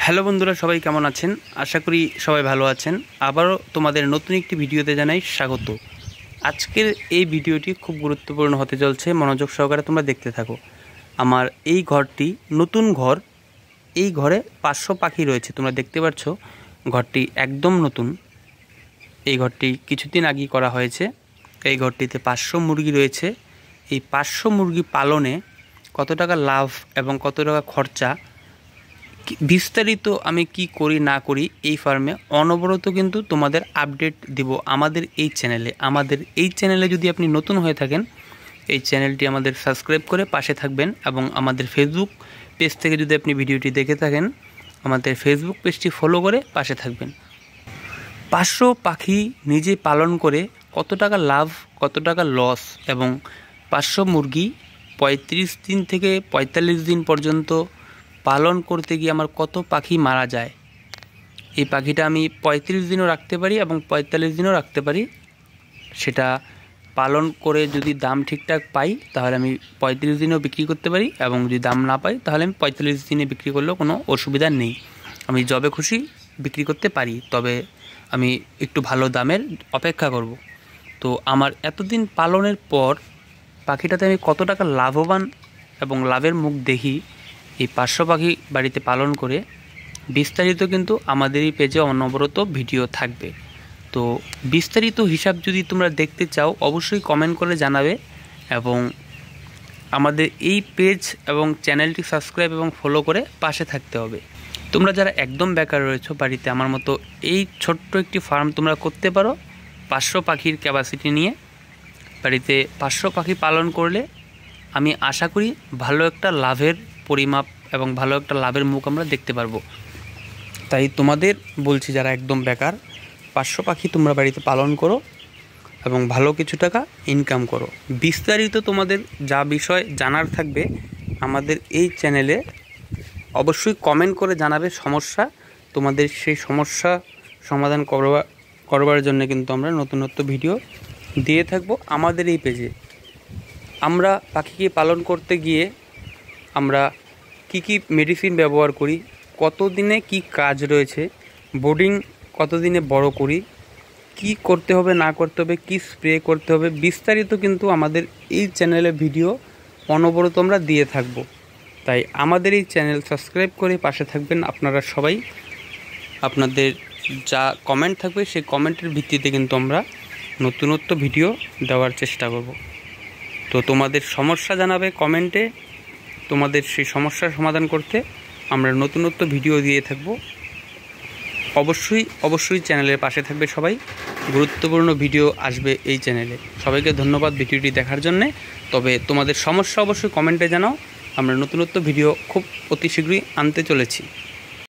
Hello বন্ধুরা, সবাই কেমন আছেন? আশা করি সবাই ভালো আছেন। আবারও তোমাদের নতুন একটি ভিডিওতে জানাই স্বাগত। আজকের এই ভিডিওটি খুব গুরুত্বপূর্ণ হতে চলছে, মনোযোগ সহকারে তোমরা দেখতে থাকো। আমার এই ঘরটি নতুন ঘর, এই ঘরে 500 পাখি রয়েছে। তোমরা দেখতে পাচ্ছ ঘরটি একদম নতুন। এই ঘরটি কিছুদিন আগেই করা হয়েছে। এই ঘরটিতে 500 মুরগি রয়েছে। এই 500 মুরগি পালনে কত টাকা লাভ এবং কত টাকা খরচা, বিস্তারিত আমি কি করি না করি এই ফার্মে অনবরত কিন্তু তোমাদের আপডেট দিব আমাদের এই চ্যানেলে। আমাদের এই চ্যানেলে যদি আপনি নতুন হয়ে থাকেন, এই চ্যানেলটি আমাদের সাবস্ক্রাইব করে পাশে থাকবেন এবং আমাদের ফেসবুক পেজ থেকে যদি আপনি ভিডিওটি দেখে থাকেন, আমাদের ফেসবুক পেজটি ফলো করে পাশে থাকবেন। 500 পাখি নিজে পালন করে কত টাকা লাভ, কত টাকা লস এবং 500 মুরগি 35 দিন থেকে 45 দিন পর্যন্ত পালন করতে গিয়ে আমার কত পাখি মারা যায়। এই পাখিটা আমি 35 দিনও রাখতে পারি এবং 45 দিনও রাখতে পারি। সেটা পালন করে যদি দাম ঠিকঠাক পাই তাহলে আমি 35 দিনেও বিক্রি করতে পারি, এবং যদি দাম না পাই তাহলে আমি 45 দিনে বিক্রি করলেও কোনো অসুবিধা নেই। আমি যবে খুশি বিক্রি করতে পারি, তবে আমি একটু ভালো দামের অপেক্ষা করব। তো আমার এতদিন পালনের পর পাখিটাতে আমি কত টাকা লাভবান এবং লাভের মুখ দেখি এই 500 পাখি বাড়িতে পালন করে, বিস্তারিত কিন্তু আমাদের এই পেজে অনবরত ভিডিও থাকবে। তো বিস্তারিত হিসাব যদি তোমরা দেখতে চাও অবশ্যই কমেন্ট করে জানাবে, এবং আমাদের এই পেজ এবং চ্যানেলটি সাবস্ক্রাইব এবং ফলো করে পাশে থাকতে হবে। তোমরা যারা একদম বেকার রয়েছো বাড়িতে, আমার মতো এই ছোট্ট একটি ফার্ম তোমরা করতে পারো। 500 পাখির ক্যাপাসিটি নিয়ে বাড়িতে 500 পাখি পালন করলে আমি আশা করি ভালো একটা লাভের পরিমাপ এবং ভালো একটা লাভের মুখ আমরা দেখতে পারবো। তাই তোমাদের বলছি, যারা একদম বেকার, 500 পাখি তোমরা বাড়িতে পালন করো এবং ভালো কিছু টাকা ইনকাম করো। বিস্তারিত তোমাদের যা বিষয় জানার থাকবে আমাদের এই চ্যানেলে অবশ্যই কমেন্ট করে জানাবে সমস্যা। তোমাদের সেই সমস্যা সমাধান করবার জন্য কিন্তু আমরা নতুন ভিডিও দিয়ে থাকবো আমাদের এই পেজে। আমরা পাখিকে পালন করতে গিয়ে আমরা কি মেডিসিন ব্যবহার করি, কত দিনে কি কাজ রয়েছে, বোর্ডিং কত দিনে বড় করি, কি করতে হবে না করতে হবে, কি স্প্রে করতে হবে, বিস্তারিত কিন্তু আমাদের এই চ্যানেলে ভিডিও অনবরত আমরা দিয়ে থাকব। তাই আমাদের এই চ্যানেল সাবস্ক্রাইব করে পাশে থাকবেন আপনারা সবাই। আপনাদের যা কমেন্ট থাকবে সেই কমেন্টের ভিত্তিতে কিন্তু আমরা নতুনত্ব ভিডিও দেওয়ার চেষ্টা করব। তো তোমাদের সমস্যা জানাবে কমেন্টে, তোমাদের সেই সমস্যার সমাধান করতে আমরা নতুনত্ব ভিডিও দিয়ে থাকব। অবশ্যই চ্যানেলের পাশে থাকবে সবাই। গুরুত্বপূর্ণ ভিডিও আসবে এই চ্যানেলে। সবাইকে ধন্যবাদ ভিডিওটি দেখার জন্যে। তবে তোমাদের সমস্যা অবশ্যই কমেন্টে জানাও। আমরা নতুনত্ব ভিডিও খুব অতি শীঘ্রই আনতে চলেছি।